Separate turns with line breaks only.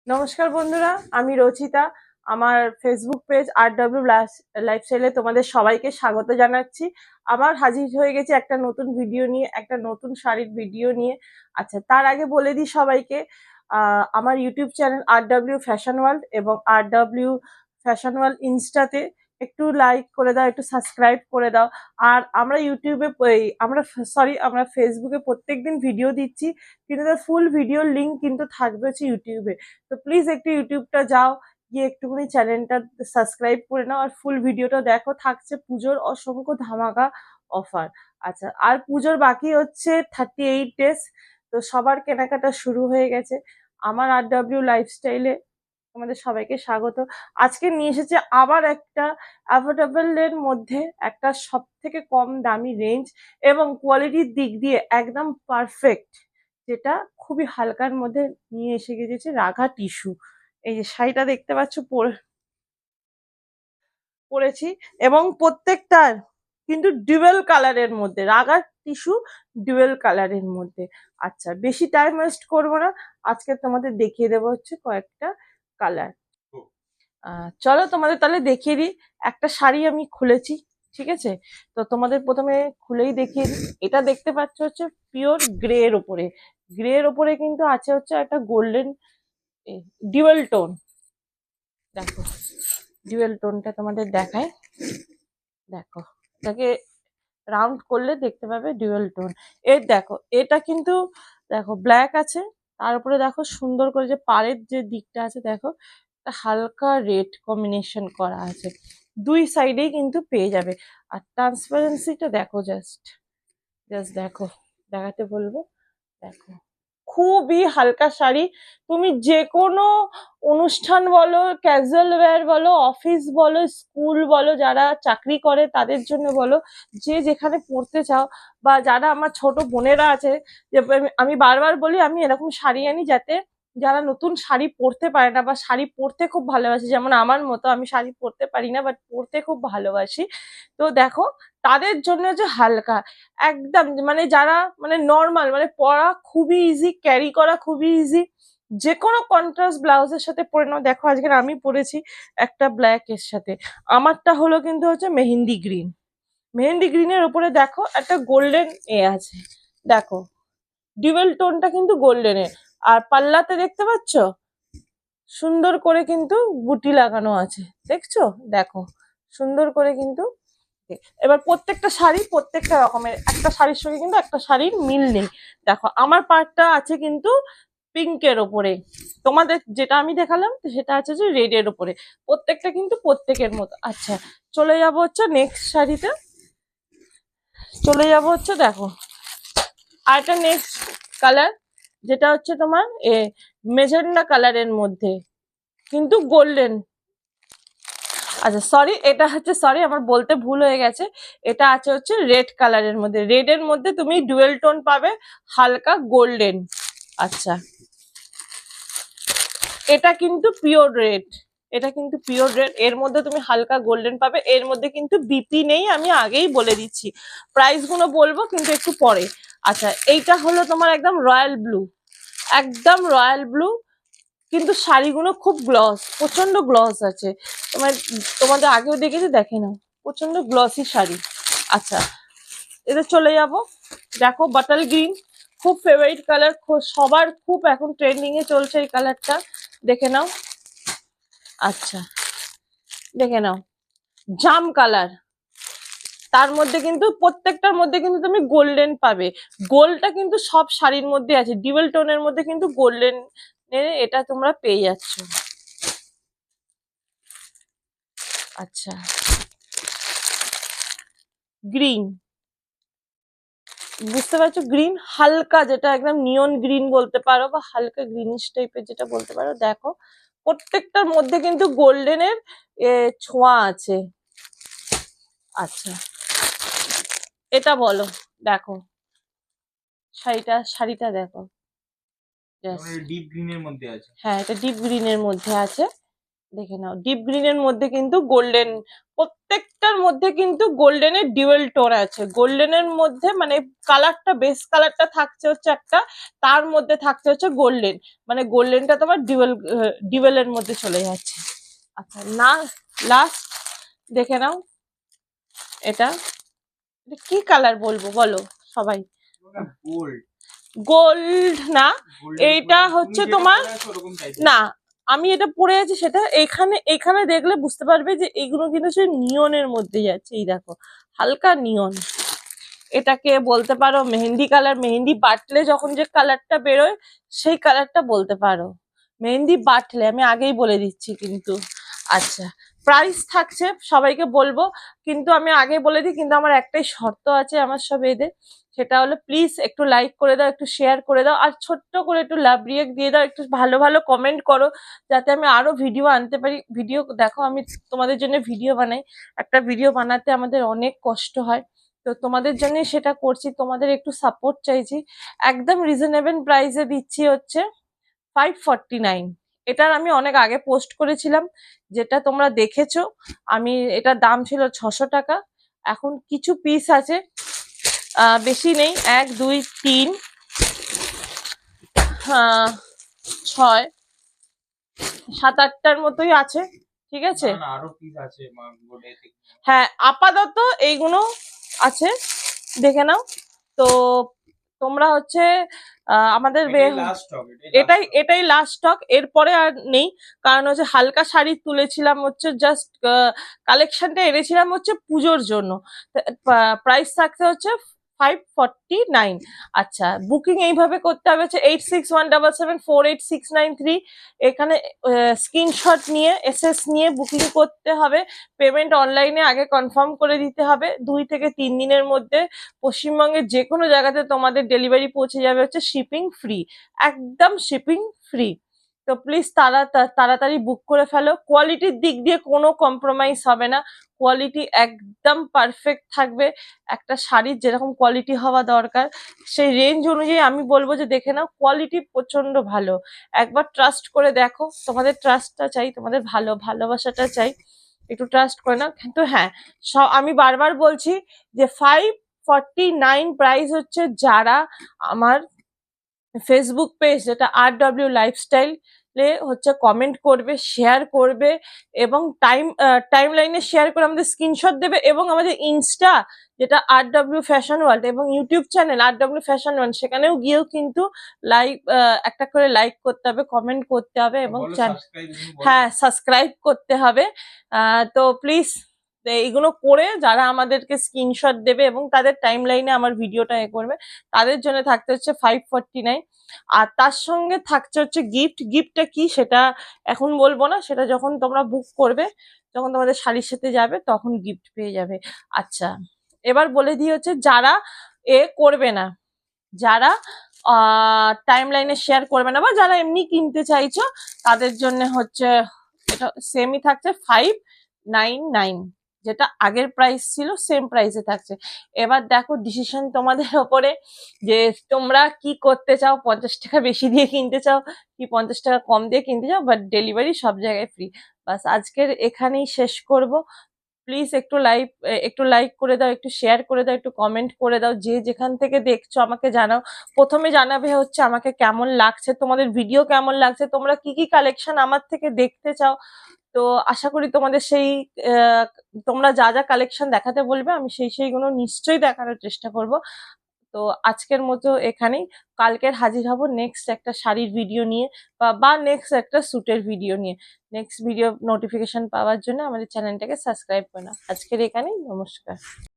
নমস্কার বন্ধুরা, আমি রচিতা। আমার ফেসবুক পেজ RW লাইফস্টাইলে তোমাদের সবাইকে স্বাগত জানাচ্ছি। আবার হাজির হয়ে গেছে একটা নতুন ভিডিও নিয়ে, একটা নতুন শাড়ির ভিডিও নিয়ে। আচ্ছা, তার আগে বলে দিই সবাইকে, আমার YouTube channel RW fashion world এবং RW ফ্যাশন ওয়ার্ল্ড ইনস্টাতে একটু লাইক করে দাও, একটু সাবস্ক্রাইব করে দাও। আর আমরা ইউটিউবে আমরা ফেসবুকে প্রত্যেকদিন ভিডিও দিচ্ছি, কিন্তু তার ফুল ভিডিওর লিঙ্ক কিন্তু থাকবে হচ্ছে ইউটিউবে। তো প্লিজ একটু ইউটিউবটা যাও, গিয়ে একটুখানি চ্যানেলটা সাবস্ক্রাইব করে নাও আর ফুল ভিডিওটা দেখো। থাকছে পুজোর অসংখ্য ধামাকা অফার। আচ্ছা, আর পুজোর বাকি হচ্ছে 38 ডেজ। তো সবার কেনাকাটা শুরু হয়ে গেছে। আমার RW লাইফস্টাইলে তোমাদের সবাইকে স্বাগত। আজকে নিয়ে এসেছে আবার একটা অ্যাফোর্ডেবল এর মধ্যে একটা সব থেকে কম দামি রেঞ্জ এবং কোয়ালিটির দিক দিয়ে একদম পারফেক্ট, যেটা খুবই হালকার মধ্যে নিয়ে এসে গেছে রাঘা টিস্যু। এই যে শাড়িটা দেখতে পাচ্ছ পরেছি, এবং প্রত্যেকটার কিন্তু ডুয়েল কালারের মধ্যে, রাঘা টিস্যু ডুয়েল কালারের মধ্যে। আচ্ছা, বেশি টাইম ওয়েস্ট করবো না, আজকে তোমাদের দেখিয়ে দেবো হচ্ছে কয়েকটা কালার। চলো তোমাদের তাহলে দেখিয়ে দিই। একটা শাড়ি আমি খুলেছি, ঠিক আছে? তো তোমাদের প্রথমে খুলেই দেখিয়ে দিই। এটা দেখতে পাচ্ছ হচ্ছে পিওর গ্রে এর ওপরে। গ্রে এর ওপরে কিন্তু আছে হচ্ছে একটা গোল্ডেন ডিউয়াল টোন। দেখো, ডিউয়াল টোনটা তোমাদের দেখায়। দেখো, এটাকে রাউন্ড করলে দেখতে পাবে ডিউয়াল টোন। এর দেখো, এটা কিন্তু দেখো ব্ল্যাক আছে, তার উপরে দেখো সুন্দর করে যে পাড়ের যে দিকটা আছে, দেখো একটা হালকা রেড কম্বিনেশন করা আছে। দুই সাইডেই কিন্তু পেয়ে যাবে। আর ট্রান্সপারেন্সিটা দেখো, জাস্ট জাস্ট দেখো, দেখাতে বলবো। দেখো, খুবই হালকা শাড়ি। তুমি যে কোনো অনুষ্ঠান বলো, ক্যাজুয়াল ওয়্যার বলো, অফিস বলো, স্কুল বলো, যারা চাকরি করে তাদের জন্য বলো, যে যেখানে পড়তে চাও, বা যারা আমার ছোট বোনেরা আছে, যে আমি বারবার বলি আমি এরকম শাড়ি আনি যাতে যারা নতুন শাড়ি পরতে পারে না বা শাড়ি পরতে খুব ভালোবাসে, যেমন আমার মতো, আমি শাড়ি পরতে পারি না বাট পরতে খুব ভালোবাসি। তো দেখো, তাদের জন্য যে হালকা একদম, মানে যারা মানে নর্মাল, মানে পরা খুবই ইজি, ক্যারি করা খুবই ইজি, যে কোনো কন্ট্রাস্ট ব্লাউজের সাথে পরে নাও। দেখো, আজকে আমি পরেছি একটা ব্ল্যাক এর সাথে, আমারটা হলো কিন্তু হচ্ছে মেহেন্দি গ্রিন। মেহেন্দি গ্রিনের উপরে দেখো একটা গোল্ডেন আছে। দেখো, ডিউয়াল টোনটা কিন্তু গোল্ডেনের। আর পাল্লাতে দেখতে পাচ্ছ সুন্দর করে কিন্তু বুটি লাগানো আছে, দেখছো? দেখো, সুন্দর করে কিন্তু। এবার প্রত্যেকটা শাড়ি প্রত্যেকটা রকমের, একটা শাড়ির সঙ্গে কিন্তু একটা শাড়ির মিল নেই। দেখো, আমার পার্টটা আছে কিন্তু পিঙ্কের ওপরে, তোমাদের যেটা আমি দেখালাম সেটা আছে যে রেড এর ওপরে। প্রত্যেকটা কিন্তু প্রত্যেকের মতো। আচ্ছা, চলে যাব হচ্ছে নেক্সট শাড়িতে। চলে যাব হচ্ছে, দেখো, আর একটা নেক্সট কালার, যেটা হচ্ছে তোমার মেজেন্ডা কালারের মধ্যে কিন্তু গোল্ডেন। আচ্ছা সরি, এটা হচ্ছে, সরি আমার বলতে ভুল হয়ে গেছে, এটা আছে হচ্ছে রেড কালারের মধ্যে। রেড এর মধ্যে তুমি ডুয়েল টোন পাবে, হালকা গোল্ডেন। আচ্ছা, এটা কিন্তু পিওর রেড, এটা কিন্তু পিওর রেড, এর মধ্যে তুমি হালকা গোল্ডেন পাবে। এর মধ্যে কিন্তু বিপি নেই, আমি আগেই বলে দিচ্ছি। প্রাইস গুলো বলবো কিন্তু একটু পরে। আচ্ছা, এইটা হলো তোমার একদম রয়্যাল ব্লু, একদম রয়্যাল ব্লু, কিন্তু শাড়িগুলো খুব গ্লস, প্রচন্ড গ্লস আছে। তোমার তোমাদের আগেও দেখেছি, দেখে নাও, প্রচন্ড গ্লসি শাড়ি। আচ্ছা, এতে চলে যাব। দেখো, বাটাল গ্রিন, খুব ফেভারিট কালার, সবার খুব এখন ট্রেন্ডিং এ চলছে এই কালারটা, দেখে নাও। আচ্ছা, দেখে নাও, জাম কালার, তার মধ্যে কিন্তু প্রত্যেকটার মধ্যে কিন্তু তুমি গোল্ডেন পাবে। গোল্ডটা কিন্তু সব শাড়ির মধ্যে আছে, ডিউয়াল টোনের মধ্যে কিন্তু গোল্ডেন এটা তোমরা পেয়ে যাচ্ছ। আচ্ছা, গ্রিন, বুঝতে পারছো? গ্রিন হালকা, যেটা একদম নিয়ন গ্রিন বলতে পারো, বা হালকা গ্রিনিশ টাইপের যেটা বলতে পারো। দেখো, প্রত্যেকটার মধ্যে কিন্তু গোল্ডেনের ছোঁয়া আছে। আচ্ছা, এটা বলো। দেখো, শাড়িটা দেখো,
ডিপ গ্রিনের মধ্যে আছে।
হ্যাঁ, এটা ডিপ গ্রিনের মধ্যে আছে। দেখে নাও ডিপ গ্রিনের মধ্যে কিন্তু গোল্ডেন, প্রত্যেকটার মধ্যে কিন্তু গোল্ডেনের ডিউয়েল টোন আছে। গোল্ডেনের মধ্যে মানে কালারটা বেস কালারটা থাকছে হচ্ছে একটা, তার মধ্যে থাকছে হচ্ছে গোল্ডেন, মানে গোল্ডেনটা তোমার ডিউয়েলের মধ্যে চলে যাচ্ছে। আচ্ছা না, লাস্ট দেখে নাও এটা, এটা কি কালার বলবো বলো সবাই? গোল্ড না, এইটা হচ্ছে তোমার, না আমি এটা পরে আছি সেটা, এখানে এখানে দেখলে বুঝতে পারবে যে এগুলো কিন্তু সেই নিয়নের মধ্যে যাচ্ছে। এই দেখো হালকা নিয়ন, এটাকে বলতে পারো মেহেন্দি কালার। মেহেন্দি বাটলে যখন যে কালারটা বেরোয় সেই কালারটা বলতে পারো মেহেন্দি বাটলে, আমি আগেই বলে দিচ্ছি কিন্তু। আচ্ছা প্রাইস থাকছে সবাইকে বলবো, কিন্তু আমি আগে বলে দিই, কিন্তু আমার একটাই শর্ত আছে আমার সব এদের, সেটা হলো প্লিজ একটু লাইক করে দাও, একটু শেয়ার করে দাও, আর ছোট্ট করে একটু লাভ রিয়েক্ট দিয়ে দাও, একটু ভালো ভালো কমেন্ট করো, যাতে আমি আরো ভিডিও আনতে পারি। ভিডিও দেখো আমি তোমাদের জন্য ভিডিও বানাই, একটা ভিডিও বানাতে আমাদের অনেক কষ্ট হয়, তো তোমাদের জন্য সেটা করছি, তোমাদের একটু সাপোর্ট চাইছি। একদম রিজনেবল প্রাইসে দিচ্ছি হচ্ছে 549। এটার আমি অনেক আগে পোস্ট করেছিলাম, যেটা তোমরা দেখেছো, আমি এটার দাম ছিল 600 টাকা। এখন কিছু পিস আছে, বেশি নেই, 1 2 3 6 7 8টার মতোই আছে, ঠিক আছে। হ্যাঁ আপাতত এইগুলো আছে, দেখে নাও। তো তোমরা হচ্ছে আমাদের এটাই এটাই লাস্ট স্টক, এরপরে আর নেই, কারণ হচ্ছে হালকা শাড়ি তুলেছিলাম হচ্ছে, জাস্ট কালেকশনটা এনেছিলাম হচ্ছে পুজোর জন্য। প্রাইস থাকতে হচ্ছে 549। আচ্ছা বুকিং এইভাবে করতে হবে হচ্ছে 8617748693, এখানে স্ক্রিনশট নিয়ে এসএস নিয়ে বুকিং করতে হবে। পেমেন্ট অনলাইনে আগে কনফার্ম করে দিতে হবে। 2 থেকে 3 দিনের মধ্যে পশ্চিমবঙ্গের যে কোনো জায়গাতে তোমাদের ডেলিভারি পৌঁছে যাবে হচ্ছে শিপিং ফ্রি, একদম শিপিং ফ্রি। তো প্লিজ তাড়াতাড়ি বুক করে ফেলো। কোয়ালিটির দিক দিয়ে কোনো কম্প্রোমাইজ হবে না, কোয়ালিটি একদম পারফেক্ট থাকবে। একটা শাড়ির যেরকম কোয়ালিটি হওয়া দরকার সেই রেঞ্জ অনুযায়ী আমি বলবো যে দেখে নাও, কোয়ালিটি প্রচন্ড ভালো। একবার ট্রাস্ট করে দেখো, তোমাদের ট্রাস্টটা চাই, তোমাদের ভালোবাসাটা চাই, একটু ট্রাস্ট করে নাও। কিন্তু হ্যাঁ আমি বারবার বলছি যে 549 প্রাইস হচ্ছে, যারা আমার ফেসবুক পেজ যেটা RW লাইফস্টাইল হচ্ছে কমেন্ট করবে, শেয়ার করবে, এবং টাইম লাইনে শেয়ার করে আমাদের স্ক্রিনশট দেবে, এবং আমাদের ইনস্টা যেটা RW ফ্যাশন ওয়ার্ল্ড, এবং YouTube channel RW fashion world, সেখানেও গিয়েও কিন্তু লাইক একটা করে লাইক করতে হবে, কমেন্ট করতে হবে, এবং হ্যাঁ সাবস্ক্রাইব করতে হবে। তো প্লিজ এইগুলো করে যারা আমাদেরকে স্ক্রিনশট দেবে এবং তাদের টাইম লাইনে আমার ভিডিওটা করবে, তাদের জন্য থাকতে হচ্ছে 549। আর তার সঙ্গে থাকছে হচ্ছে গিফটটা কি সেটা এখন বলবো না, সেটা যখন তোমরা বুক করবে, যখন তোমাদের শাড়ির সাথে যাবে তখন গিফট পেয়ে যাবে। আচ্ছা এবার বলে দিই হচ্ছে, যারা করবে না, যারা টাইম লাইনে শেয়ার করবে না, বা যারা এমনি কিনতে চাইছো, তাদের জন্য হচ্ছে এটা সেমই থাকছে 599, যেটা আগের প্রাইস ছিল সেম প্রাইসে থাকছে। এবার দেখো ডিসিশন তোমাদের ওপরে, যে তোমরা কি করতে চাও, 50 টাকা বেশি দিয়ে কিনতে চাও কি 50 টাকা কম দিয়ে কিনতে চাও, বাট ডেলিভারি সব জায়গায় ফ্রি। বাস আজকের এখানেই শেষ করব। প্লিজ একটু লাইক করে দাও, একটু শেয়ার করে দাও, একটু কমেন্ট করে দাও, যে যেখান থেকে দেখছো আমাকে জানাও। প্রথমে জানাবে হচ্ছে আমাকে কেমন লাগছে, তোমাদের ভিডিও কেমন লাগছে, তোমরা কি কি কালেকশন আমার থেকে দেখতে চাও। তো আশা করি তোমাদের সেই তোমরা যা যা কালেকশন দেখাতে বলবে আমি সেইগুলো নিশ্চয়ই দেখানোর চেষ্টা করব। তো আজকের মতো এখানেই, কালকের হাজির হব নেক্সট একটা শাড়ির ভিডিও নিয়ে, বা নেক্সট একটা স্যুটের ভিডিও নিয়ে। নেক্সট ভিডিও নোটিফিকেশন পাওয়ার জন্য আমাদের চ্যানেলটাকে সাবস্ক্রাইব করে নাও। আজকের এখানেই, নমস্কার।